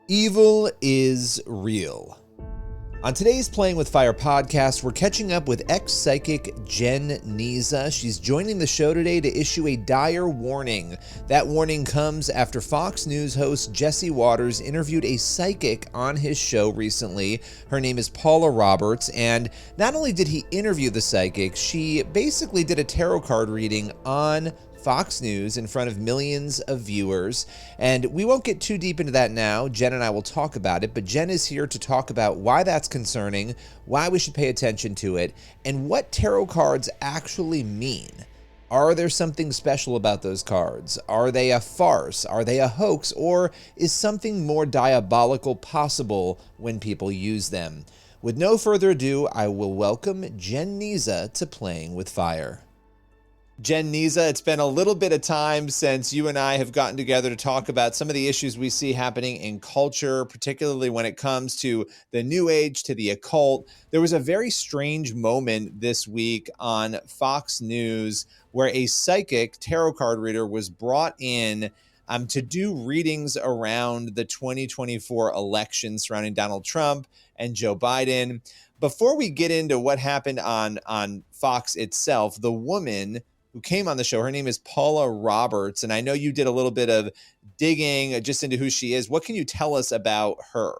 Evil is real. On today's Playing with Fire podcast, we're catching up with ex-psychic Jenn Nizza. She's joining the show today to issue a dire warning. That warning comes after Fox News host Jesse Watters interviewed a psychic on his show recently. Her name is Paula Roberts, and not only did he interview the psychic, she basically did a tarot card reading on Fox News in front of millions of viewers. And we won't get too deep into that now. Jenn and I will talk about it, but Jenn is here to talk about why that's concerning, why we should pay attention to it, and what tarot cards actually mean. Are there something special about those cards? Are they a farce? Are they a hoax? Or is something more diabolical possible when people use them? With no further ado, I will welcome Jenn Nizza to Playing with Fire. Jenn Nizza, it's been a little bit of time since you and I have gotten together to talk about some of the issues we see happening in culture, particularly when it comes to the New Age, to the occult. There was a very strange moment this week on Fox News where a psychic tarot card reader was brought in to do readings around the 2024 election surrounding Donald Trump and Joe Biden. Before we get into what happened on Fox itself, the woman who came on the show, her name is Paula Roberts, and I know you did a little bit of digging just into who she is. What can you tell us about her?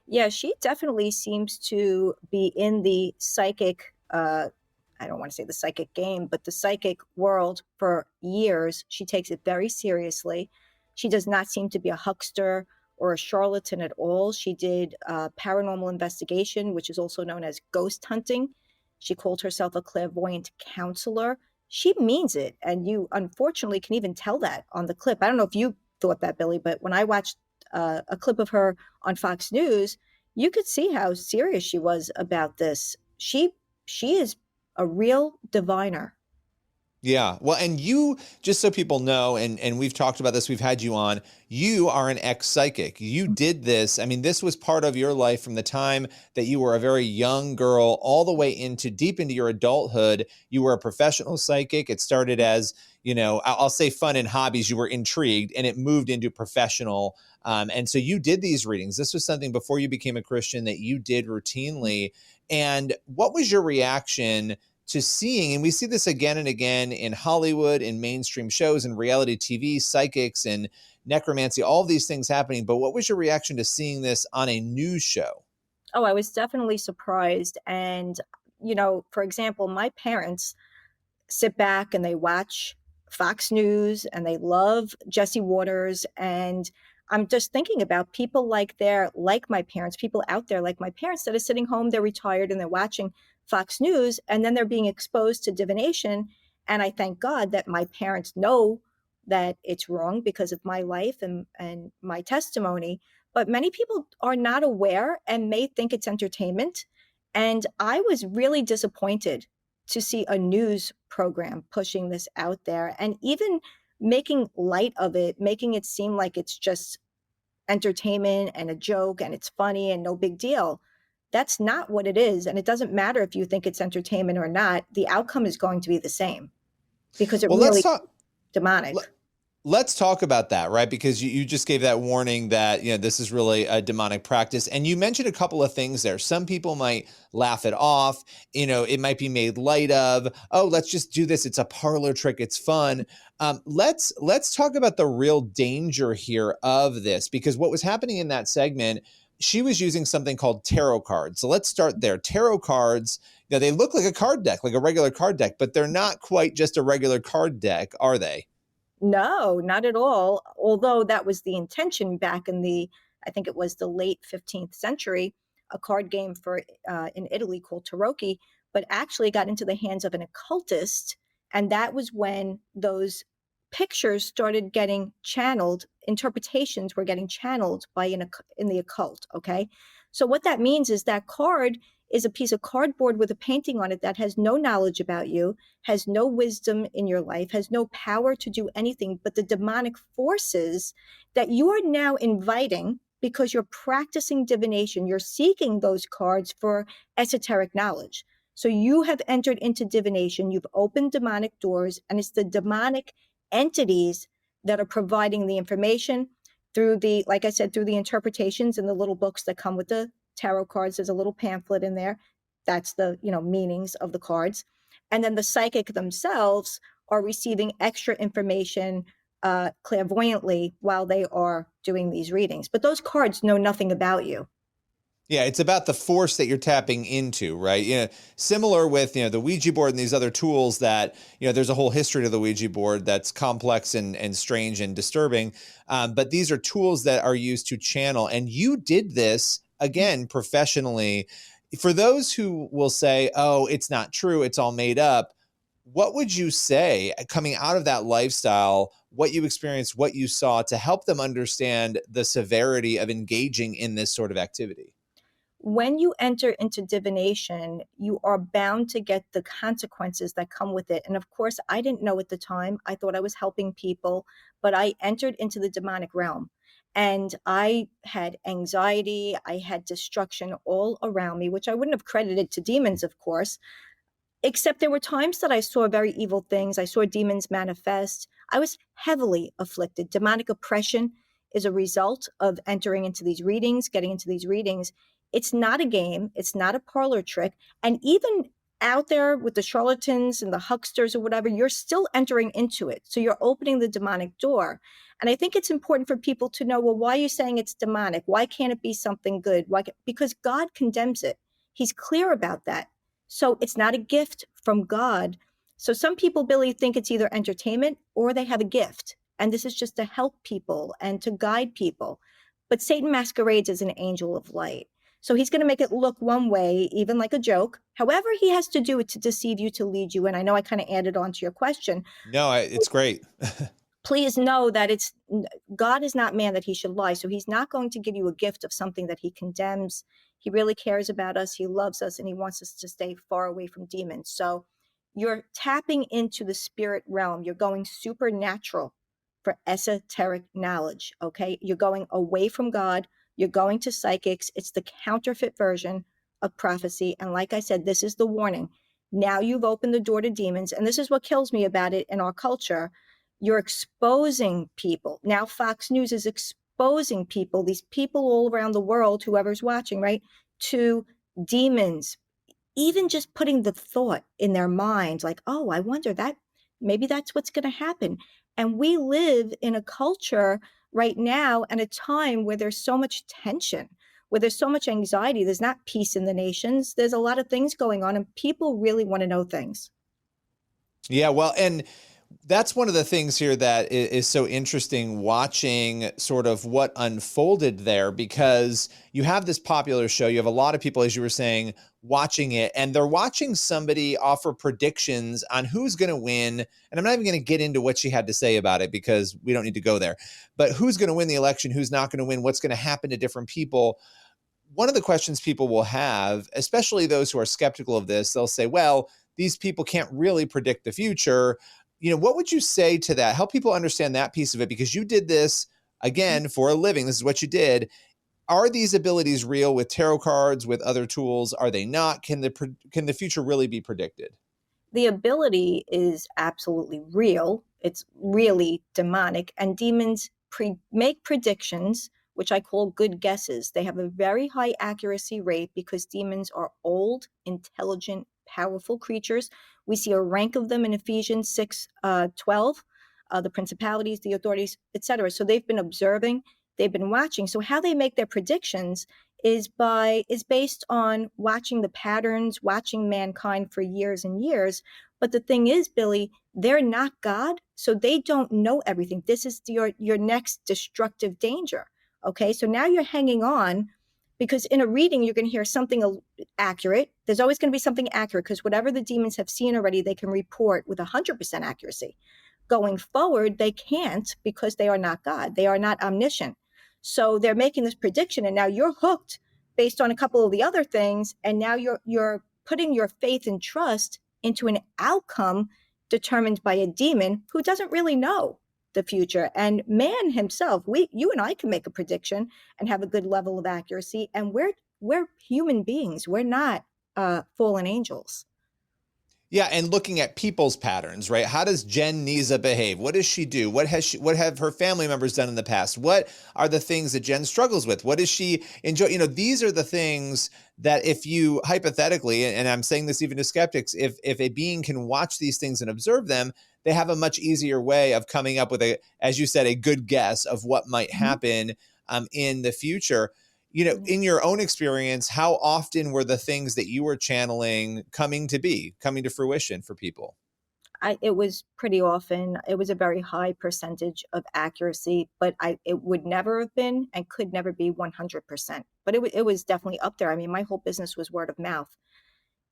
Yeah, she definitely seems to be in the psychic, I don't want to say the psychic game, but the psychic world for years. She takes it very seriously. She does not seem to be a huckster or a charlatan at all. She did paranormal investigation, which is also known as ghost hunting. She called herself a clairvoyant counselor. She means it. And you unfortunately can even tell that on the clip. I don't know if you thought that, Billy, but when I watched a clip of her on Fox News, you could see how serious she was about this. She is a real diviner. Yeah. Well, and you, just so people know, and we've talked about this, we've had you on, you are an ex-psychic. You did this. I mean, this was part of your life from the time that you were a very young girl all the way into deep into your adulthood. You were a professional psychic. It started as, I'll say fun and hobbies. You were intrigued and it moved into professional. And so you did these readings. This was something before you became a Christian that you did routinely. And what was your reaction to seeing, and we see this again and again in Hollywood, in mainstream shows, and reality TV, psychics and necromancy, all of these things happening. But what was your reaction to seeing this on a news show? Oh, I was definitely surprised. And, for example, my parents sit back and they watch Fox News and they love Jesse Watters. And I'm just thinking about people like my parents, people out there like my parents that are sitting home, they're retired and they're watching Fox News, and then they're being exposed to divination. And I thank God that my parents know that it's wrong because of my life and my testimony. But many people are not aware and may think it's entertainment. And I was really disappointed to see a news program pushing this out there and even making light of it, making it seem like it's just entertainment and a joke and it's funny and no big deal. That's not what it is. And it doesn't matter if you think it's entertainment or not. The outcome is going to be the same because it really is demonic. Let's talk about that, right? Because you just gave that warning that, this is really a demonic practice. And you mentioned a couple of things there. Some people might laugh it off. It might be made light of. Oh, let's just do this. It's a parlor trick. It's fun. Let's talk about the real danger here of this, because what was happening in that segment, she was using something called tarot cards. So let's start there. Tarot cards, they look like a card deck, like a regular card deck, but they're not quite just a regular card deck, are they? No, not at all. Although that was the intention back in I think it was the late 15th century, a card game in Italy called tarocchi, but actually got into the hands of an occultist. And that was when those pictures started getting channeled, interpretations were getting channeled in the occult, okay? So what that means is that card is a piece of cardboard with a painting on it that has no knowledge about you, has no wisdom in your life, has no power to do anything but the demonic forces that you are now inviting because you're practicing divination. You're seeking those cards for esoteric knowledge. So you have entered into divination, you've opened demonic doors, and it's the demonic entities that are providing the information. through the, like I said, through the interpretations in the little books that come with the tarot cards. There's a little pamphlet in there. That's the, meanings of the cards. And then the psychic themselves are receiving extra information clairvoyantly while they are doing these readings. But those cards know nothing about you. Yeah, it's about the force that you're tapping into, right? Similar with, the Ouija board and these other tools that, there's a whole history to the Ouija board that's complex and strange and disturbing. But these are tools that are used to channel. And you did this, again, professionally. For those who will say, oh, it's not true, it's all made up, what would you say coming out of that lifestyle, what you experienced, what you saw, to help them understand the severity of engaging in this sort of activity? When you enter into divination, you are bound to get the consequences that come with it. And of course, I didn't know at the time. I thought I was helping people, but I entered into the demonic realm and I had anxiety. I had destruction all around me, which I wouldn't have credited to demons, of course. Except there were times that I saw very evil things. I saw demons manifest. I was heavily afflicted. Demonic oppression is a result of entering into these readings, getting into these readings. It's not a game. It's not a parlor trick. And even out there with the charlatans and the hucksters or whatever, you're still entering into it. So you're opening the demonic door. And I think it's important for people to know, well, why are you saying it's demonic? Why can't it be something good? Because God condemns it. He's clear about that. So it's not a gift from God. So some people, Billy, think it's either entertainment or they have a gift. And this is just to help people and to guide people. But Satan masquerades as an angel of light. So he's going to make it look one way, even like a joke. However, he has to do it to deceive you, to lead you. And I know I kind of added on to your question. No, it's great. Please know that God is not man that he should lie. So he's not going to give you a gift of something that he condemns. He really cares about us. He loves us and he wants us to stay far away from demons. So you're tapping into the spirit realm. You're going supernatural for esoteric knowledge. Okay. You're going away from God. You're going to psychics. It's the counterfeit version of prophecy. And like I said, this is the warning. Now you've opened the door to demons. And this is what kills me about it in our culture. You're exposing people. Now Fox News is exposing people, these people all around the world, whoever's watching, right, to demons. Even just putting the thought in their minds, like, oh, I wonder that maybe that's what's going to happen. And we live in a culture right now and a time where there's so much tension, where there's so much anxiety. There's not peace in the nations. There's a lot of things going on and people really want to know things. Yeah, well, and that's one of the things here that is so interesting, watching sort of what unfolded there, because you have this popular show. You have a lot of people, as you were saying, watching it, and they're watching somebody offer predictions on who's going to win. And I'm not even going to get into what she had to say about it because we don't need to go there. But who's going to win the election? Who's not going to win? What's going to happen to different people? One of the questions people will have, especially those who are skeptical of this, they'll say, well, these people can't really predict the future. What would you say to that? Help people understand that piece of it, because you did this, again, for a living. This is what you did. Are these abilities real with tarot cards, with other tools? Are they not? Can the future really be predicted? The ability is absolutely real. It's really demonic. And demons make predictions, which I call good guesses. They have a very high accuracy rate because demons are old, intelligent, powerful creatures. We see a rank of them in Ephesians 6:12, the principalities, the authorities, etc. So they've been observing, they've been watching. So how they make their predictions is based on watching the patterns, watching mankind for years and years. But the thing is, Billy, they're not God, so they don't know everything. This is your next destructive danger. Okay, so now you're hanging on, because in a reading you're going to hear something accurate. There's always going to be something accurate because whatever the demons have seen already, they can report with 100% accuracy. Going forward, they can't, because they are not God. They are not omniscient. So they're making this prediction, and now you're hooked based on a couple of the other things, and now you're putting your faith and trust into an outcome determined by a demon who doesn't really know the future. And man himself, you and I can make a prediction and have a good level of accuracy, and we're human beings. We're not fallen angels. Yeah, and looking at people's patterns, right? How does Jenn Nizza behave? What does she do? What have her family members done in the past? What are the things that Jen struggles with? What does she enjoy? These are the things that if you hypothetically, and I'm saying this even to skeptics, if a being can watch these things and observe them, they have a much easier way of coming up with as you said, a good guess of what might happen in the future. In your own experience, how often were the things that you were channeling coming to fruition for people? It was pretty often. It was a very high percentage of accuracy, but it would never have been and could never be 100%. But it was definitely up there. I mean, my whole business was word of mouth.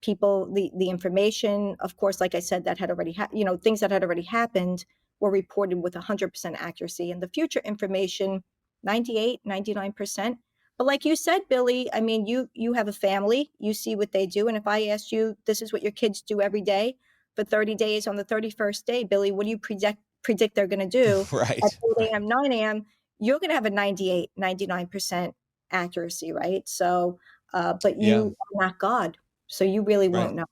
People, the information, of course, like I said, that had already things that had already happened were reported with 100% accuracy, and the future information 98, 99%. But like you said, Billy, I mean, you have a family, you see what they do, and if I asked you, this is what your kids do every day for 30 days, on the 31st day, Billy, what do you predict they're going to do at Right, 8 right. a.m., 9 a.m.? You're going to have a 98, 99% accuracy, right? So, but Yeah, you are not God, so you really right. won't know.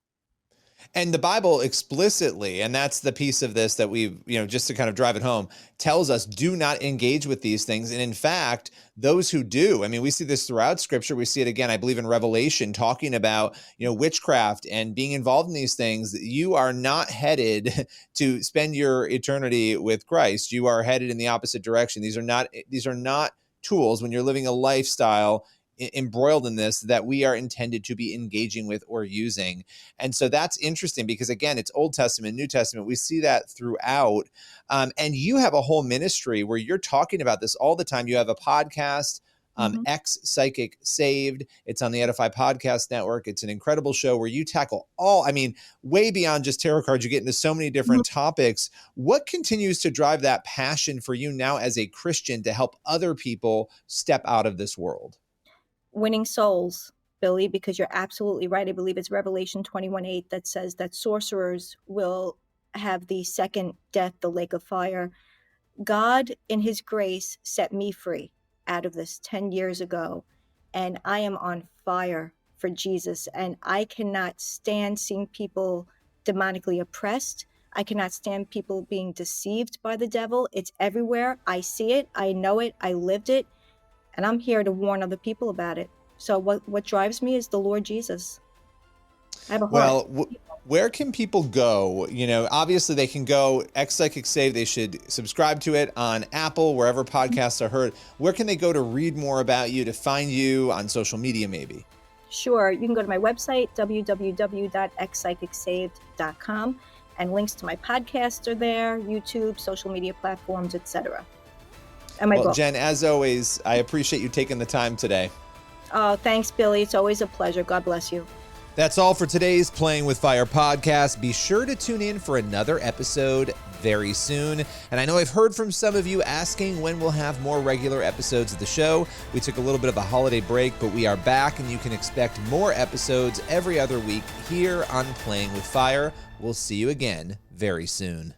And the Bible explicitly, and that's the piece of this that we, just to kind of drive it home, tells us do not engage with these things. And in fact, those who do, I mean, we see this throughout scripture. We see it again, I believe, in Revelation, talking about, witchcraft and being involved in these things. You are not headed to spend your eternity with Christ. You are headed in the opposite direction. These are not tools when you're living a lifestyle embroiled in this that we are intended to be engaging with or using. And so that's interesting because, again, it's Old Testament, New Testament. We see that throughout. And you have a whole ministry where you're talking about this all the time. You have a podcast, Mhm. Ex Psychic Saved. It's on the Edify Podcast Network. It's an incredible show where you tackle way beyond just tarot cards. You get into so many Mhm. different topics. What continues to drive that passion for you now as a Christian to help other people step out of this world? Winning souls, Billy, because you're absolutely right. I believe it's Revelation 21:8 that says that sorcerers will have the second death, the lake of fire. God, in his grace, set me free out of this 10 years ago, and I am on fire for Jesus. And I cannot stand seeing people demonically oppressed. I cannot stand people being deceived by the devil. It's everywhere. I see it. I know it. I lived it. And I'm here to warn other people about it. So what drives me is the Lord Jesus. I have a heart. Well, where can people go? Obviously they can go Ex Psychic Save. They should subscribe to it on Apple, wherever podcasts are heard. Where can they go to read more about you, to find you on social media maybe? Sure. You can go to my website, www.xpsychicsaved.com, and links to my podcasts are there, YouTube, social media platforms, etc. And my Well, book. Jenn, as always, I appreciate you taking the time today. Oh, thanks, Billy. It's always a pleasure. God bless you. That's all for today's Playing with Fire podcast. Be sure to tune in for another episode very soon. And I know I've heard from some of you asking when we'll have more regular episodes of the show. We took a little bit of a holiday break, but we are back, and you can expect more episodes every other week here on Playing with Fire. We'll see you again very soon.